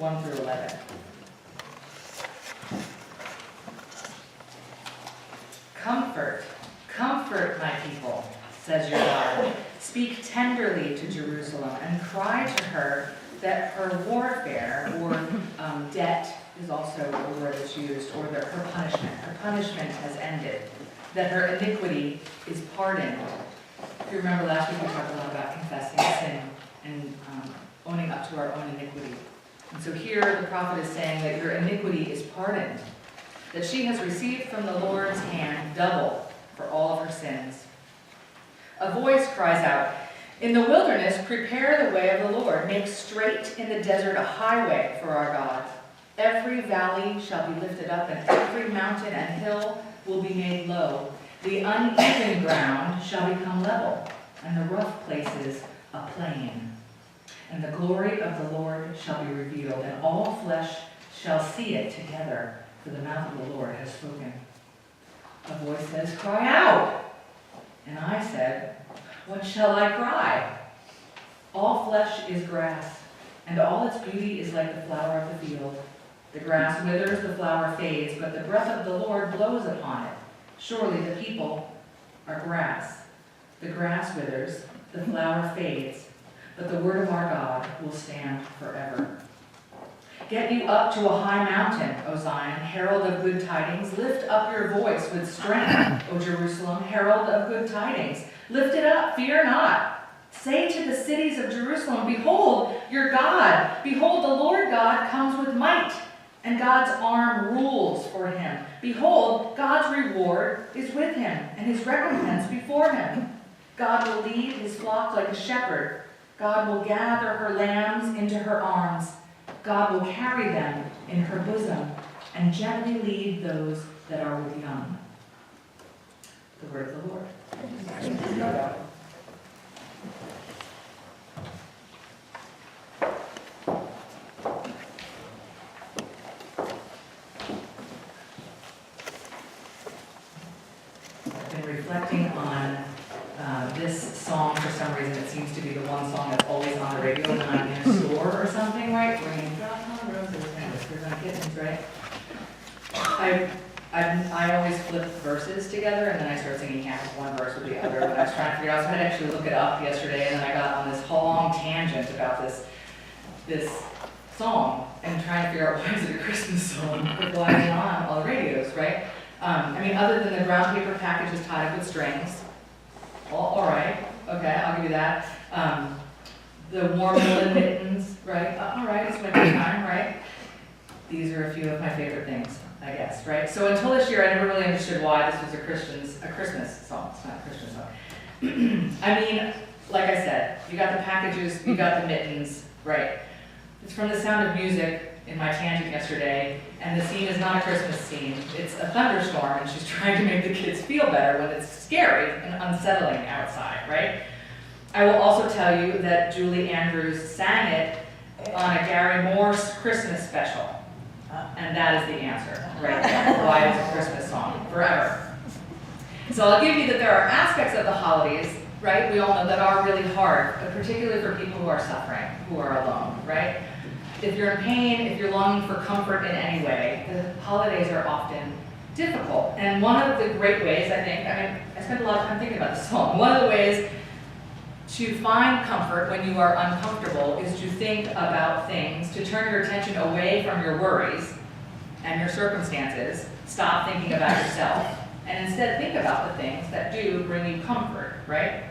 1 through 11. Comfort, comfort my people, says your God. Speak tenderly to Jerusalem and cry to her that her warfare, or debt is also a word that's used, or her punishment has ended, that her iniquity is pardoned. If you remember last week we talked a lot about confessing sin and owning up to our own iniquity. And so here the prophet is saying that your iniquity is pardoned, that she has received from the Lord's hand double for all of her sins. A voice cries out, in the wilderness, prepare the way of the Lord. Make straight in the desert a highway for our God. Every valley shall be lifted up, and every mountain and hill will be made low. The uneven ground shall become level, and the rough places a plain. And the glory of the Lord shall be revealed, and all flesh shall see it together, for the mouth of the Lord has spoken. A voice says, cry out. And I said, what shall I cry? All flesh is grass, and all its beauty is like the flower of the field. The grass withers, the flower fades, but the breath of the Lord blows upon it. Surely the people are grass. The grass withers, the flower fades, but the word of our God will stand forever. Get you up to a high mountain, O Zion, herald of good tidings. Lift up your voice with strength, O Jerusalem, herald of good tidings. Lift it up, fear not. Say to the cities of Jerusalem, behold your God. Behold, the Lord God comes with might, and God's arm rules for him. Behold, God's reward is with him, and his recompense before him. God will lead his flock like a shepherd. God will gather her lambs into her arms. God will carry them in her bosom, and gently lead those that are with young. The word of the Lord. I've been reflecting on this song. For some reason, it seems to be the one song that's always on the radio when I'm in a store or something, right? Ringing, drop on roses and whispers on kittens, right? I always flip verses together, and then I start singing half of one verse with the other. When I was trying to figure out, so I had to actually look it up yesterday, and then I got on this long tangent about this song, and trying to figure out why is it a Christmas song, but why is it on all the radios, right? I mean, other than the brown paper package is tied up with strings. All right, okay, I'll give you that. The warm woolen mittens, right? All right, it's winter time, right? These are a few of my favorite things, I guess, right? So until this year, I never really understood why this was a Christmas song. It's not a Christian song. I mean, like I said, you got the packages, you got the mittens, right? It's from The Sound of Music in my tangent yesterday, and the scene is not a Christmas scene. It's a thunderstorm, and she's trying to make the kids feel better when it's scary and unsettling outside, right? I will also tell you that Julie Andrews sang it on a Gary Moore's Christmas special. And that is the answer, right there. Why it's a Christmas song, forever. So I'll give you that there are aspects of the holidays, right, we all know that are really hard, particularly for people who are suffering, who are alone, right? If you're in pain, if you're longing for comfort in any way, the holidays are often difficult. And one of the great ways, I spent a lot of time thinking about this song. One of the ways to find comfort when you are uncomfortable is to think about things, to turn your attention away from your worries and your circumstances. Stop thinking about yourself, and instead think about the things that do bring you comfort, right?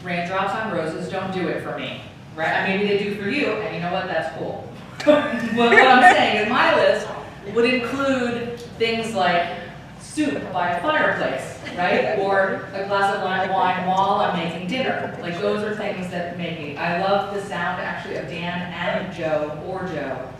Raindrops on roses don't do it for me, right? And maybe they do for you, and you know what? That's cool. What I'm saying is my list would include things like soup by a fireplace, right? Or a glass of wine while I'm making dinner. Like, those are things that make me. I love the sound actually of Dan and Joe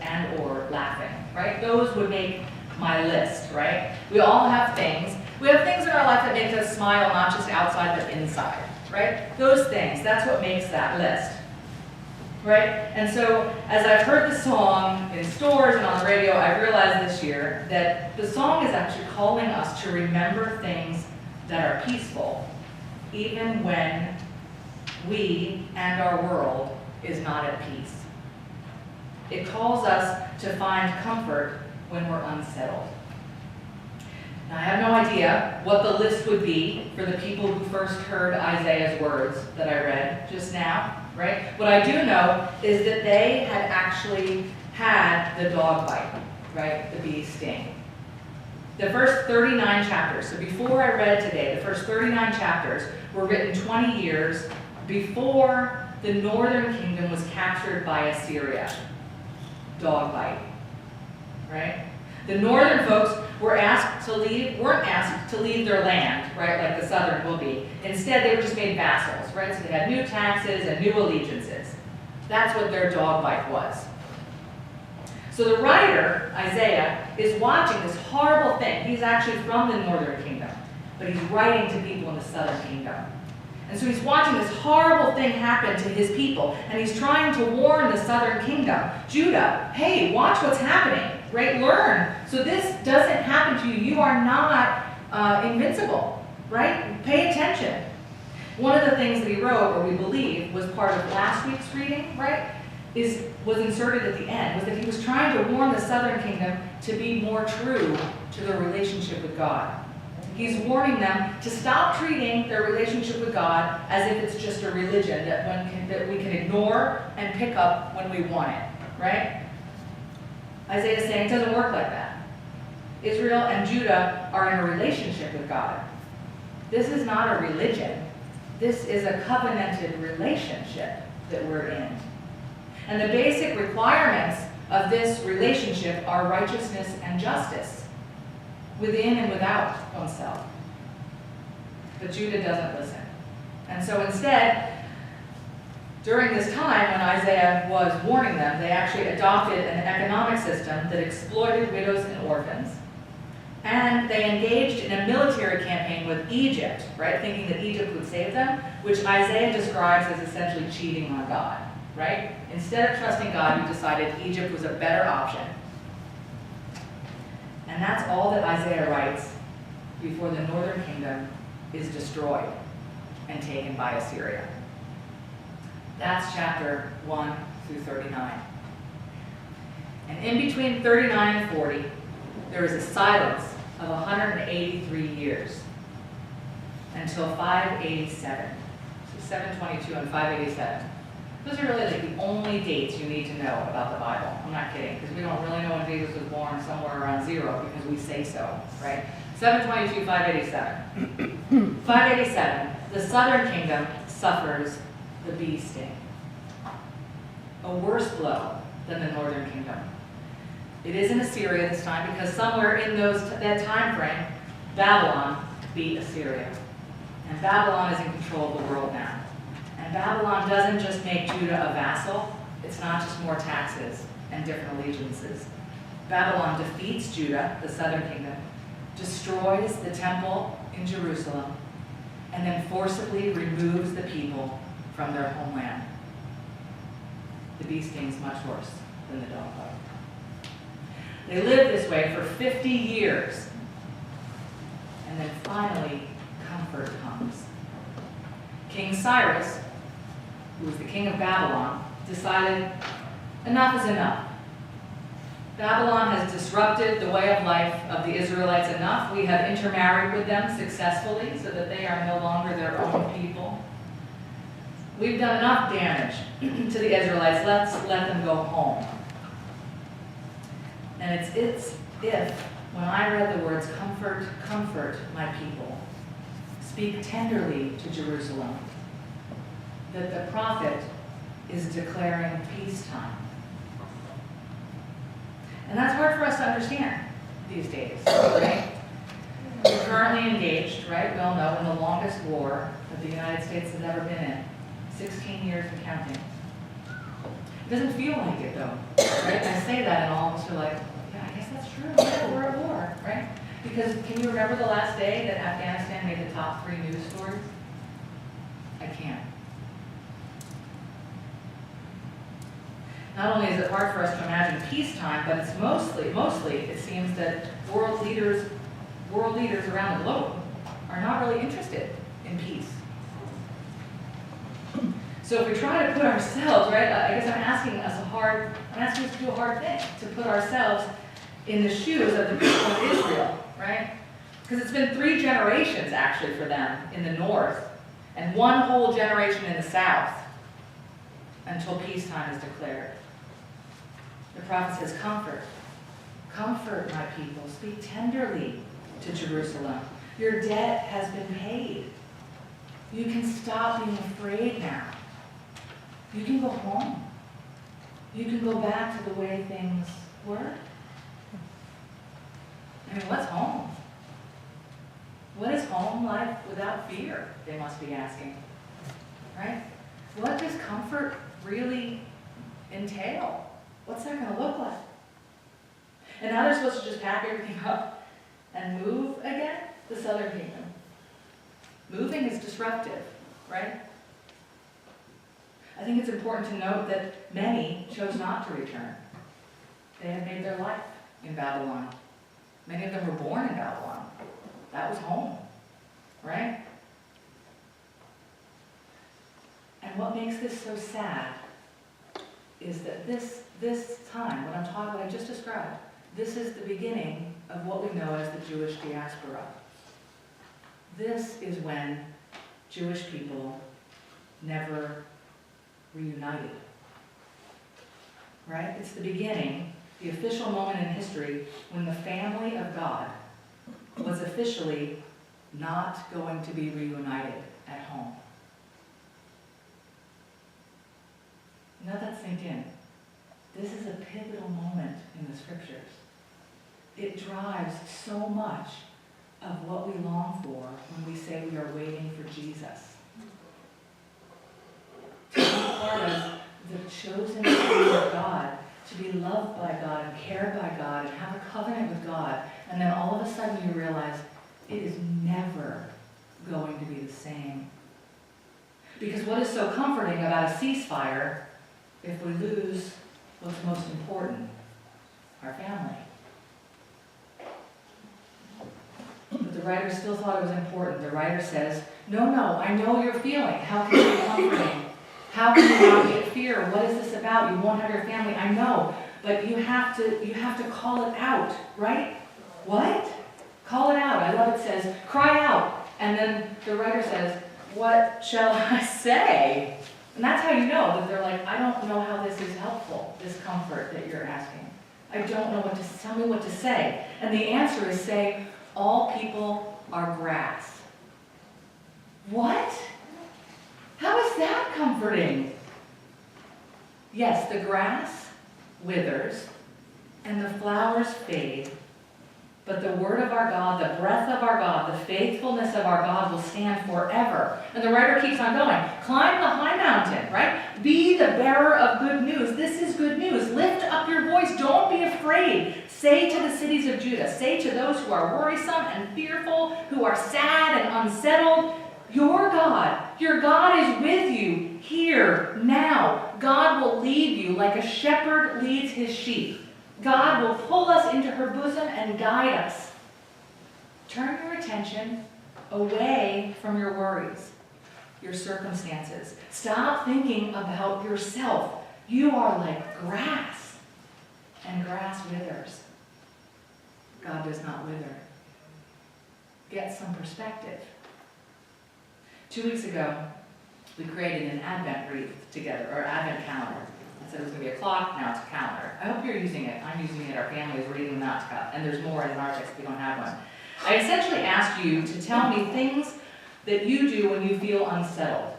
and or laughing, right? Those would make my list, right? We all have things. We have things in our life that make us smile, not just outside but inside, right? Those things, that's what makes that list. Right? And so, as I've heard the song in stores and on the radio, I've realized this year that the song is actually calling us to remember things that are peaceful, even when we and our world is not at peace. It calls us to find comfort when we're unsettled. Now, I have no idea what the list would be for the people who first heard Isaiah's words that I read just now, right? What I do know is that they had actually had the dog bite, right? The bee sting. The first 39 chapters, so before I read today, the first 39 chapters were written 20 years before the northern kingdom was captured by Assyria. Dog bite, right? The northern folks weren't asked to leave their land, right, like the southern will be. Instead, they were just made vassals, right? So they had new taxes and new allegiances. That's what their dog bite was. So the writer, Isaiah, is watching this horrible thing. He's actually from the northern kingdom, but he's writing to people in the southern kingdom. And so he's watching this horrible thing happen to his people, and he's trying to warn the southern kingdom, Judah, hey, watch what's happening, right? Learn. So this doesn't happen to you. You are not invincible, right? Pay attention. One of the things that he wrote, or we believe, was part of last week's reading, right, was inserted at the end, was that he was trying to warn the southern kingdom to be more true to their relationship with God. He's warning them to stop treating their relationship with God as if it's just a religion that we can ignore and pick up when we want it, right? Isaiah is saying it doesn't work like that. Israel and Judah are in a relationship with God. This is not a religion. This is a covenanted relationship that we're in. And the basic requirements of this relationship are righteousness and justice, within and without oneself. But Judah doesn't listen. And so instead, during this time when Isaiah was warning them, they actually adopted an economic system that exploited widows and orphans. And they engaged in a military campaign with Egypt, right, thinking that Egypt would save them, which Isaiah describes as essentially cheating on God, right? Instead of trusting God, he decided Egypt was a better option. And that's all that Isaiah writes before the northern kingdom is destroyed and taken by Assyria. That's chapter 1 through 39. And in between 39 and 40, there is a silence of 183 years until 587. So 722 and 587. Those are really like the only dates you need to know about the Bible. I'm not kidding, because we don't really know when Jesus was born, somewhere around 0, because we say so, right? 722, 587. 587, the southern kingdom suffers the bee sting. A worse blow than the northern kingdom. It is in Assyria this time, because somewhere in that time frame, Babylon beat Assyria. And Babylon is in control of the world now. And Babylon doesn't just make Judah a vassal. It's not just more taxes and different allegiances. Babylon defeats Judah, the southern kingdom, destroys the temple in Jerusalem, and then forcibly removes the people from their homeland. The bee sting's much worse than the dog bite. They lived this way for 50 years. And then finally, comfort comes. King Cyrus, who was the king of Babylon, decided enough is enough. Babylon has disrupted the way of life of the Israelites enough. We have intermarried with them successfully so that they are no longer their own people. We've done enough damage to the Israelites. Let's let them go home. And it's if, when I read the words, comfort, comfort my people, speak tenderly to Jerusalem, that the prophet is declaring peacetime. And that's hard for us to understand these days, right? We're currently engaged, right, we all know, in the longest war that the United States has ever been in, 16 years and counting. It doesn't feel like it, though, right? I say that and all of us are like, yeah, I guess that's true, yeah, we're at war, right? Because can you remember the last day that Afghanistan made the top 3 news stories? I can't. Not only is it hard for us to imagine peacetime, but it's mostly, it seems that world leaders around the globe are not really interested in peace. So if we try to put ourselves, right, I guess I'm asking us to do a hard thing, to put ourselves in the shoes of the people of Israel, right? Because it's been 3 generations actually for them in the north, and 1 whole generation in the south until peacetime is declared. The prophet says, comfort, comfort my people, speak tenderly to Jerusalem. Your debt has been paid. You can stop being afraid now. You can go home. You can go back to the way things were. I mean, what's home? What is home like without fear? They must be asking. Right? What does comfort really entail? What's that going to look like? And now they're supposed to just pack everything up and move again? The southern kingdom. Moving is disruptive, right? I think it's important to note that many chose not to return. They had made their life in Babylon. Many of them were born in Babylon. That was home, right? And what makes this so sad is that this time, what I'm talking, what I just described, this is the beginning of what we know as the Jewish diaspora. This is when Jewish people never reunited, right? It's the beginning, the official moment in history when the family of God was officially not going to be reunited at home. Let that sink in. This is a pivotal moment in the scriptures. It drives so much of what we long for when we say we are waiting for Jesus. To be part of the chosen family of God, to be loved by God and cared by God and have a covenant with God, and then all of a sudden you realize it is never going to be the same. Because what is so comforting about a ceasefire if we lose what's most important? Our family. But the writer still thought it was important. The writer says, no, I know your feeling. How can it be comforting? How can you not be in fear? What is this about? You won't have your family. I know, but you have to call it out, right? What? Call it out. I love it says, cry out. And then the writer says, what shall I say? And that's how you know that they're like, I don't know how this is helpful, this comfort that you're asking. I don't know tell me what to say. And the answer is say, all people are grass. What? How is that comforting? Yes, the grass withers and the flowers fade, but the word of our God, the breath of our God, the faithfulness of our God will stand forever. And the writer keeps on going. Climb the high mountain, right? Be the bearer of good news. This is good news. Lift up your voice. Don't be afraid. Say to the cities of Judah, say to those who are worrisome and fearful, who are sad and unsettled, your God is with you here, now. God will lead you like a shepherd leads his sheep. God will pull us into her bosom and guide us. Turn your attention away from your worries, your circumstances. Stop thinking about yourself. You are like grass, and grass withers. God does not wither. Get some perspective. 2 weeks ago, we created an Advent wreath together, or Advent calendar. I said it was going to be a clock, now it's a calendar. I hope you're using it. I'm using it. Our family is reading them out to cut, and there's more in our text if we don't have one. I essentially asked you to tell me things that you do when you feel unsettled.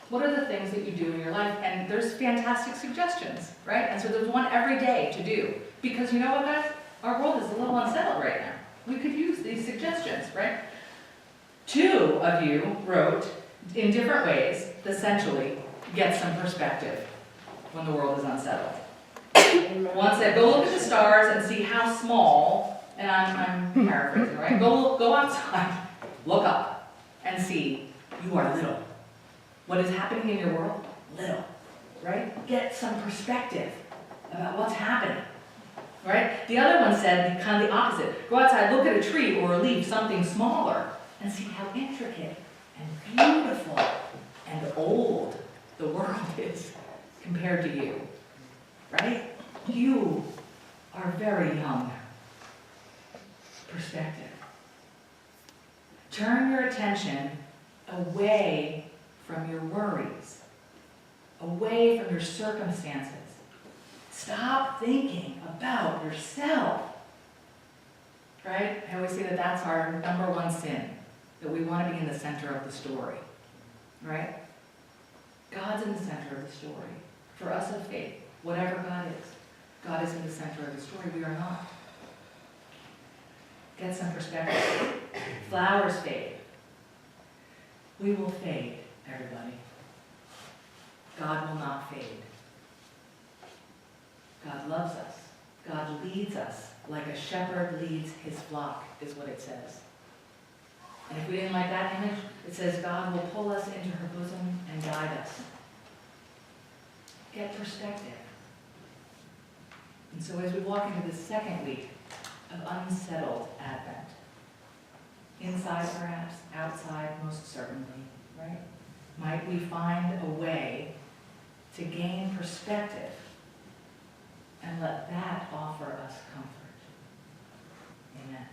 What are the things that you do in your life? And there's fantastic suggestions, right? And so there's one every day to do. Because you know what, guys? Our world is a little unsettled right now. We could use these suggestions, right? 2 of you wrote, in different ways, essentially, get some perspective when the world is unsettled. One said, go look at the stars and see how small, and I'm paraphrasing, right? Go outside, look up, and see you are little. What is happening in your world? Little, right? Get some perspective about what's happening, right? The other one said kind of the opposite. Go outside, look at a tree or a leaf, something smaller, and see how intricate and beautiful and old the world compared to you, right? You are very young. Perspective. Turn your attention away from your worries, away from your circumstances. Stop thinking about yourself. Right? I always say that that's our number one sin, that we want to be in the center of the story. Right? God's in the center of the story. For us of faith, whatever God is in the center of the story. We are not. Get some perspective. Flowers fade. We will fade, everybody. God will not fade. God loves us. God leads us like a shepherd leads his flock, is what it says. And if we didn't like that image, it says God will pull us into her bosom and guide us. Get perspective. And so as we walk into the second week of unsettled Advent, inside perhaps, outside most certainly, right? Might we find a way to gain perspective and let that offer us comfort. Amen.